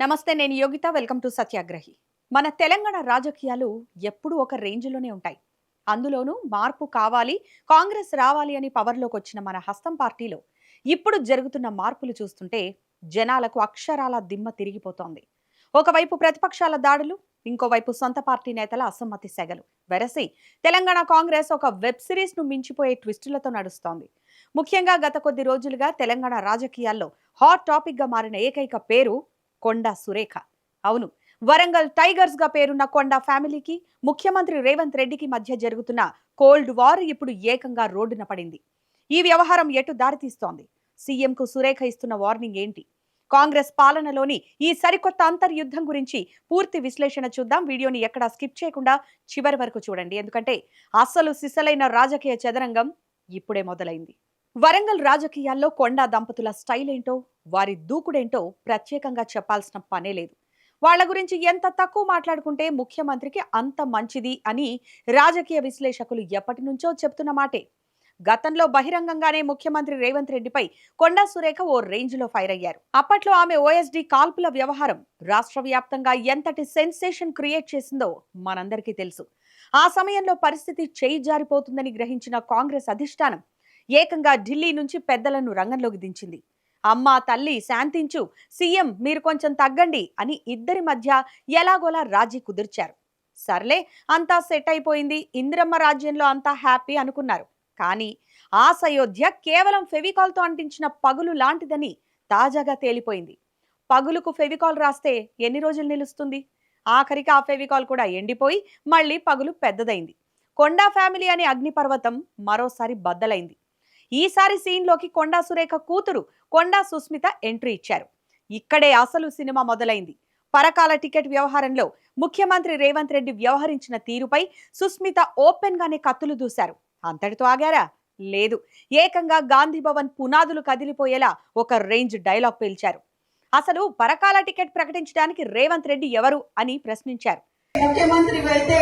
నమస్తే, నేను Yogita. Welcome to సత్యాగ్రహి. మన తెలంగాణ రాజకీయాలు ఎప్పుడూ ఒక రేంజ్‌లోనే ఉంటాయి. అందులోనూ మార్పు కావాలి, కాంగ్రెస్ రావాలి అని పవర్‌లోకి వచ్చిన మన హస్తం పార్టీలో ఇప్పుడు జరుగుతున్న మార్పులు చూస్తుంటే జనాలకు అక్షరాల దిమ్మ తిరిగిపోతోంది. ఒకవైపు ప్రతిపక్షాల దాడులు, ఇంకోవైపు సొంత పార్టీ నేతల అసమ్మతి సెగలు. వెరసి తెలంగాణ కాంగ్రెస్ ఒక వెబ్ సిరీస్‌ను మించిపోయే ట్విస్టులతో నడుస్తోంది. ముఖ్యంగా గత కొద్ది రోజులుగా తెలంగాణ రాజకీయాల్లో హాట్ టాపిక్‌గా మారిన ఏకైక పేరు కొండా సురేఖ. అవును, వరంగల్ టైగర్స్ గా పేరున్న కొండా ఫ్యామిలీకి, ముఖ్యమంత్రి రేవంత్ రెడ్డికి మధ్య జరుగుతున్న కోల్డ్ వార్ ఇప్పుడు ఏకంగా రోడ్డున పడింది. ఈ వ్యవహారం ఎటు దారితీస్తోంది? సీఎంకు సురేఖ ఇస్తున్న వార్నింగ్ ఏంటి? కాంగ్రెస్ పాలనలోని ఈ సరికొత్త అంతర్యుద్ధం గురించి పూర్తి విశ్లేషణ చూద్దాం. వీడియోని ఎక్కడా స్కిప్ చేయకుండా చివరి వరకు చూడండి, ఎందుకంటే అసలు సిసలైన రాజకీయ చదరంగం ఇప్పుడే మొదలైంది. వరంగల్ రాజకీయాల్లో కొండా దంపతుల స్టైల్ ఏంటో, వారి దూకుడేంటో ప్రత్యేకంగా చెప్పాల్సిన పనే లేదు. వాళ్ళ గురించి ఎంత తక్కువ మాట్లాడుకుంటే ముఖ్యమంత్రికి అంత మంచిది అని రాజకీయ విశ్లేషకులు ఎప్పటి నుంచో చెప్తున్న మాటే. గతంలో బహిరంగంగానే ముఖ్యమంత్రి రేవంత్ రెడ్డిపై కొండా సురేఖ ఓ రేంజ్ లో ఫైర్ అయ్యారు. అప్పట్లో ఆమె ఓఎస్డీ కాల్పుల వ్యవహారం రాష్ట్ర వ్యాప్తంగా ఎంతటి సెన్సేషన్ క్రియేట్ చేసిందో మనందరికీ తెలుసు. ఆ సమయంలో పరిస్థితి చేయి జారిపోతుందని గ్రహించిన కాంగ్రెస్ అధిష్టానం ఏకంగా ఢిల్లీ నుంచి పెద్దలను రంగంలోకి దించింది. అమ్మా తల్లి శాంతించు, సీఎం మీరు కొంచెం తగ్గండి అని ఇద్దరి మధ్య ఎలాగోలా రాజీ కుదిర్చారు. సర్లే, అంతా సెట్ అయిపోయింది, ఇందిరమ్మ రాజ్యంలో అంతా హ్యాపీ అనుకున్నారు. కానీ ఆసయోధ్య కేవలం ఫెవికాల్తో అంటించిన పగులు లాంటిదని తాజాగా తేలిపోయింది. పగులుకు ఫెవికాల్ రాస్తే ఎన్ని రోజులు నిలుస్తుంది? ఆఖరికి ఆ ఫెవికాల్ కూడా ఎండిపోయి మళ్ళీ పగులు పెద్దదైంది. కొండా ఫ్యామిలీ అనే అగ్నిపర్వతం మరోసారి బద్దలైంది. ఈసారి సీన్లోకి కొండా సురేఖ కూతురు కొండా సుస్మిత ఎంట్రీ ఇచ్చారు. ఇక్కడే అసలు సినిమా మొదలైంది. పరకాల టికెట్ వ్యవహారంలో ముఖ్యమంత్రి రేవంత్ రెడ్డి వ్యవహరించిన తీరుపై సుస్మిత ఓపెన్ గానే కత్తులు దూశారు. అంతటితో ఆగారా? లేదు, ఏకంగా గాంధీ భవన్ పునాదులు కదిలిపోయేలా ఒక రేంజ్ డైలాగ్ పేల్చారు. అసలు పరకాల టికెట్ ప్రకటించడానికి రేవంత్ రెడ్డి ఎవరు అని ప్రశ్నించారు. ముఖ్యమంత్రి అయితే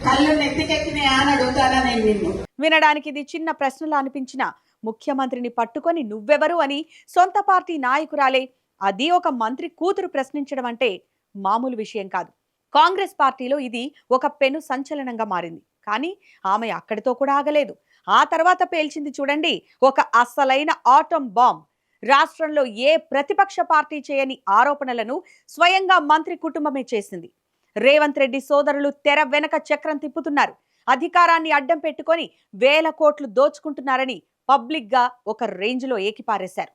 కళ్ళు నెత్తికెక్కినాయా అని అడుగుతారా నేను నిన్ను? వినడానికి ఇది చిన్న ప్రశ్నలా అనిపించిన ముఖ్యమంత్రిని పట్టుకొని నువ్వెవరు అని సొంత పార్టీ నాయకురాలే, అది ఒక మంత్రి కూతురు ప్రశ్నించడం అంటే మామూలు విషయం కాదు. కాంగ్రెస్ పార్టీలో ఇది ఒక పెను సంచలనంగా మారింది. కానీ ఆమె అక్కడితో కూడా ఆగలేదు. ఆ తర్వాత పేల్చింది చూడండి, ఒక అస్సలైన ఆటం బాంబ్. రాష్ట్రంలో ఏ ప్రతిపక్ష పార్టీ చేయని ఆరోపణలను స్వయంగా మంత్రి కుటుంబమే చేసింది. రేవంత్ రెడ్డి సోదరులు తెర వెనక చక్రం తిప్పుతున్నారు, అధికారాన్ని అడ్డం పెట్టుకొని వేల కోట్లు దోచుకుంటున్నారని పబ్లిక్ గా ఒక రేంజ్ లో ఏకిపారేశారు.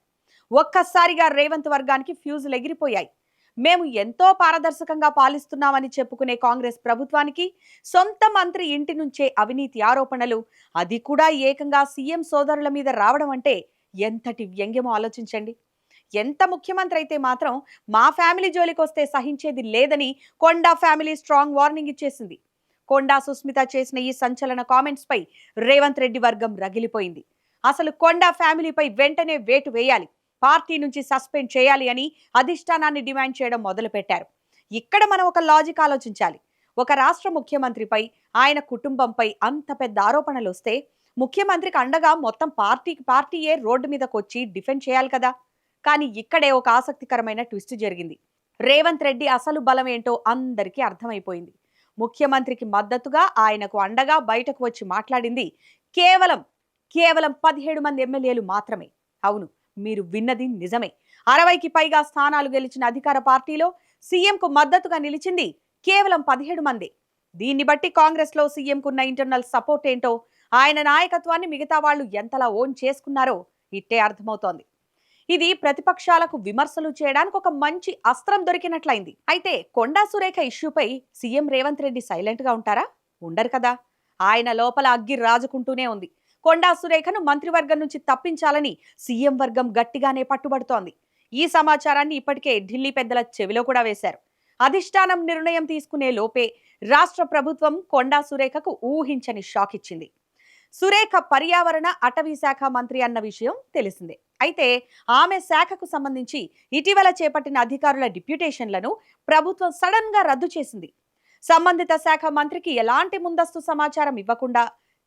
ఒక్కసారిగా రేవంత్ వర్గానికి ఫ్యూజులు ఎగిరిపోయాయి. మేము ఎంతో పారదర్శకంగా పాలిస్తున్నామని చెప్పుకునే కాంగ్రెస్ ప్రభుత్వానికి సొంత మంత్రి ఇంటి నుంచే అవినీతి ఆరోపణలు, అది కూడా ఏకంగా సీఎం సోదరుల మీద రావడం అంటే ఎంతటి వ్యంగ్యమో ఆలోచించండి. ఎంత ముఖ్యమంత్రి అయితే మాత్రం మా ఫ్యామిలీ జోలికి వస్తే సహించేది లేదని కొండా ఫ్యామిలీ స్ట్రాంగ్ వార్నింగ్ ఇచ్చేసింది. కొండా సుస్మిత చేసిన ఈ సంచలన కామెంట్స్ పై రేవంత్ రెడ్డి వర్గం రగిలిపోయింది. అసలు కొండా ఫ్యామిలీపై వెంటనే వేటు వేయాలి, పార్టీ నుంచి సస్పెండ్ చేయాలి అని అధిష్టానాన్ని డిమాండ్ చేయడం మొదలుపెట్టారు. ఇక్కడ మనం ఒక లాజిక్ ఆలోచించాలి. ఒక రాష్ట్ర ముఖ్యమంత్రిపై, ఆయన కుటుంబంపై అంత పెద్ద ఆరోపణలు వస్తే ముఖ్యమంత్రికి అండగా మొత్తం పార్టీయే రోడ్డు మీదకి వచ్చి డిఫెండ్ చేయాలి కదా. కానీ ఇక్కడే ఒక ఆసక్తికరమైన ట్విస్ట్ జరిగింది. రేవంత్ రెడ్డి అసలు బలం ఏంటో అందరికీ అర్థమైపోయింది. ముఖ్యమంత్రికి మద్దతుగా, ఆయనకు అండగా బయటకు వచ్చి మాట్లాడింది కేవలం కేవలం 17 మంది ఎమ్మెల్యేలు మాత్రమే. అవును, మీరు విన్నది నిజమే. 60కి పైగా స్థానాలు గెలిచిన అధికార పార్టీలో సీఎంకు మద్దతుగా నిలిచింది కేవలం 17 మందే. దీన్ని బట్టి కాంగ్రెస్ లో సీఎంకున్న ఇంటర్నల్ సపోర్ట్ ఏంటో, ఆయన నాయకత్వాన్ని మిగతా వాళ్ళు ఎంతలా ఓన్ చేసుకున్నారో ఇట్టే అర్థమవుతోంది. ఇది ప్రతిపక్షాలకు విమర్శలు చేయడానికి ఒక మంచి అస్త్రం దొరికినట్లయింది. అయితే కొండా సురేఖ ఇష్యూపై సీఎం రేవంత్ రెడ్డి సైలెంట్ గా ఉంటారా? ఉండరు కదా. ఆయన లోపల అగ్గి రాజుకుంటూనే ఉంది. కొండా సురేఖను మంత్రివర్గం నుంచి తప్పించాలని సీఎం వర్గం గట్టిగానే పట్టుబడుతోంది. ఈ సమాచారాన్ని ఇప్పటికే ఢిల్లీ పెద్దల చెవిలో కూడా వేశారు. అధిష్టానం నిర్ణయం తీసుకునే లోపే రాష్ట్ర ప్రభుత్వం కొండా సురేఖకు ఊహించని షాక్ ఇచ్చింది. సురేఖ పర్యావరణ అటవీ శాఖ మంత్రి అన్న విషయం తెలిసిందే. అయితే ఆమె శాఖకు సంబంధించి ఇటీవల చేపట్టిన అధికారుల డిప్యూటేషన్లను ప్రభుత్వం సడన్ గా రద్దు చేసింది. సంబంధిత శాఖ మంత్రికి ఎలాంటి ముందస్తు సమాచారం ఇవ్వకుండా,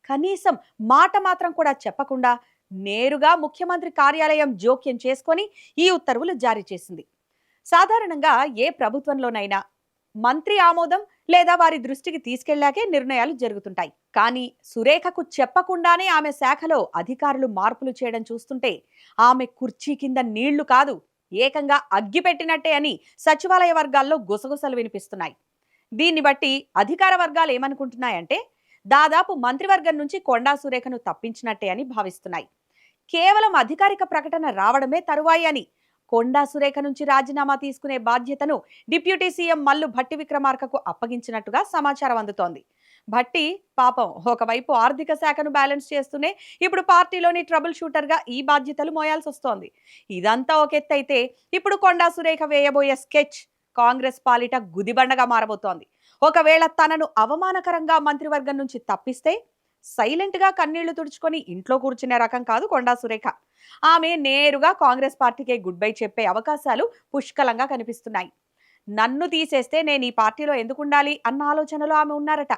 కనీసం మాట మాత్రం కూడా చెప్పకుండా నేరుగా ముఖ్యమంత్రి కార్యాలయం జోక్యం చేసుకొని ఈ ఉత్తర్వులు జారీ చేసింది. సాధారణంగా ఏ ప్రభుత్వంలోనైనా మంత్రి ఆమోదం లేదా వారి దృష్టికి తీసుకెళ్లాకే నిర్ణయాలు జరుగుతుంటాయి. కానీ సురేఖకు చెప్పకుండానే ఆమె శాఖలో అధికారులు మార్పులు చేయడం చూస్తుంటే ఆమె కుర్చీ కింద నీళ్లు కాదు, ఏకంగా అగ్గి పెట్టినట్టే అని సచివాలయ వర్గాల్లో గుసగుసలు వినిపిస్తున్నాయి. దీన్ని బట్టి అధికార వర్గాలు ఏమనుకుంటున్నాయంటే దాదాపు మంత్రివర్గం నుంచి కొండా సురేఖను తప్పించినట్టే అని భావిస్తున్నాయి. కేవలం అధికారిక ప్రకటన రావడమే తరువాయి అని, కొండా సురేఖ నుంచి రాజీనామా తీసుకునే బాధ్యతను డిప్యూటీ సీఎం మల్లు భట్టి విక్రమార్కకు అప్పగించినట్టుగా సమాచారం అందుతోంది. భట్టి పాపం ఒకవైపు ఆర్థిక శాఖను బ్యాలెన్స్ చేస్తూనే ఇప్పుడు పార్టీలోని ట్రబుల్ షూటర్గా ఈ బాధ్యతలు మోయాల్సి వస్తోంది. ఇదంతా ఒక ఎత్తైతే ఇప్పుడు కొండా సురేఖ వేయబోయే స్కెచ్ కాంగ్రెస్ పాలిట గుదిబండగా మారబోతోంది. ఒకవేళ తనను అవమానకరంగా మంత్రివర్గం నుంచి తప్పిస్తే సైలెంట్ గా కన్నీళ్లు తుడుచుకొని ఇంట్లో కూర్చునే రకం కాదు కొండా సురేఖ. ఆమె నేరుగా కాంగ్రెస్ పార్టీకే గుడ్ బై చెప్పే అవకాశాలు పుష్కలంగా కనిపిస్తున్నాయి. నన్ను తీసేస్తే నేను ఈ పార్టీలో ఎందుకు ఉండాలి అన్న ఆలోచనలో ఆమె ఉన్నారట.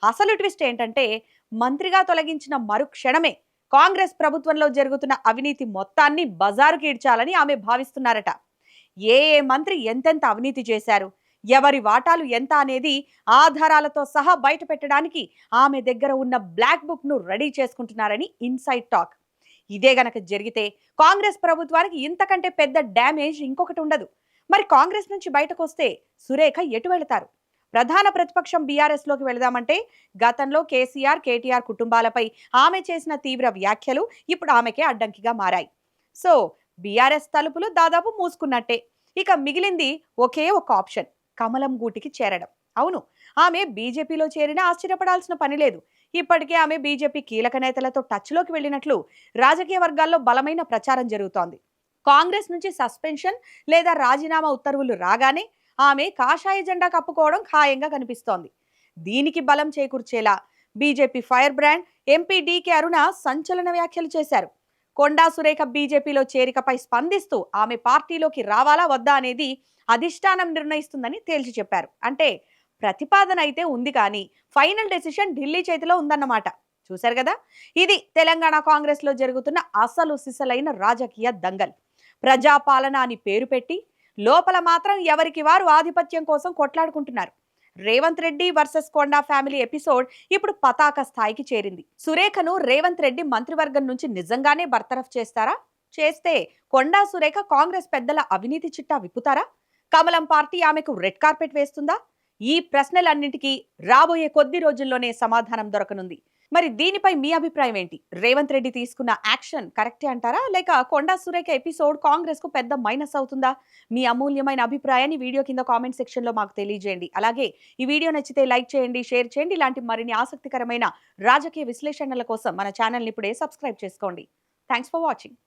అసలు ట్విస్ట్ ఏంటంటే మంత్రిగా తొలగించిన మరుక్షణమే కాంగ్రెస్ ప్రభుత్వంలో జరుగుతున్న అవినీతి మొత్తాన్ని బజారుకి ఈడ్చాలని ఆమె భావిస్తున్నారట. ఏ మంత్రి ఎంతెంత అవినీతి చేశారు, ఎవరి వాటాలు ఎంత అనేది ఆధారాలతో సహా బయట పెట్టడానికి ఆమె దగ్గర ఉన్న బ్లాక్ బుక్ ను రెడీ చేసుకుంటున్నారని ఇన్సైడ్ టాక్. ఇదే గనక జరిగితే కాంగ్రెస్ ప్రభుత్వానికి ఇంతకంటే పెద్ద డ్యామేజ్ ఇంకొకటి ఉండదు. మరి కాంగ్రెస్ నుంచి బయటకు వస్తే సురేఖ ఎటు వెళతారు? ప్రధాన ప్రతిపక్షం బీఆర్ఎస్ లోకి వెళదామంటే గతంలో కేసీఆర్ కేటీఆర్ కుటుంబాలపై ఆమె చేసిన తీవ్ర వ్యాఖ్యలు ఇప్పుడు ఆమెకే అడ్డంకిగా మారాయి. సో బీఆర్ఎస్ తలుపులు దాదాపు మూసుకున్నట్టే. ఇక మిగిలింది ఒకే ఒక ఆప్షన్, కమలం గూటికి చేరడం. అవును, ఆమె బీజేపీలో చేరినా ఆశ్చర్యపడాల్సిన పని లేదు. ఇప్పటికే ఆమె బీజేపీ కీలక నేతలతో టచ్లోకి వెళ్ళినట్లు రాజకీయ వర్గాల్లో బలమైన ప్రచారం జరుగుతోంది. కాంగ్రెస్ నుంచి సస్పెన్షన్ లేదా రాజీనామా ఉత్తర్వులు రాగానే ఆమె కాషాయ జెండా కప్పుకోవడం ఖాయంగా కనిపిస్తోంది. దీనికి బలం చేకూర్చేలా BJP fire brand MP DK Aruna సంచలన వ్యాఖ్యలు చేశారు. కొండా సురేఖ బీజేపీలో చేరికపై స్పందిస్తూ ఆమె పార్టీలోకి రావాలా వద్దా అనేది అధిష్టానం నిర్ణయిస్తుందని తేల్చి చెప్పారు. అంటే ప్రతిపాదన అయితే ఉంది, కానీ ఫైనల్ డెసిషన్ ఢిల్లీ చేతిలో ఉందన్నమాట. చూశారు కదా, ఇది తెలంగాణ కాంగ్రెస్ లో జరుగుతున్న అసలు సిసలైన రాజకీయ దంగల్. ప్రజాపాలన అని పేరు పెట్టి లోపల మాత్రం ఎవరికి వారు ఆధిపత్యం కోసం కొట్లాడుకుంటున్నారు. రేవంత్ రెడ్డి వర్సెస్ కొండా ఫ్యామిలీ ఎపిసోడ్ ఇప్పుడు పతాక స్థాయికి చేరింది. సురేఖను రేవంత్ రెడ్డి మంత్రివర్గం నుంచి నిజంగానే బర్తరఫ్ చేస్తారా? చేస్తే కొండా సురేఖ కాంగ్రెస్ పెద్దల అవినీతి చిట్టా విప్పుతారా? కమలం పార్టీ ఆమెకు రెడ్ కార్పెట్ వేస్తుందా? ఈ ప్రశ్నలన్నింటికీ రాబోయే కొద్ది రోజుల్లోనే సమాధానం దొరకనుంది. మరి దీనిపై మీ అభిప్రాయం ఏంటి? రేవంత్ రెడ్డి తీసుకున్న యాక్షన్ కరెక్టే అంటారా, లేక కొండా సురేఖ ఎపిసోడ్ కాంగ్రెస్ కు పెద్ద మైనస్ అవుతుందా? మీ అమూల్యమైన అభిప్రాయాన్ని వీడియో కింద కామెంట్ సెక్షన్ లో మాకు తెలియజేయండి. అలాగే ఈ వీడియో నచ్చితే లైక్ చేయండి, షేర్ చేయండి. ఇలాంటి మరిన్ని ఆసక్తికరమైన రాజకీయ విశ్లేషణల కోసం మన ఛానల్ ని ఇప్పుడే సబ్స్క్రైబ్ చేసుకోండి. Thanks for watching.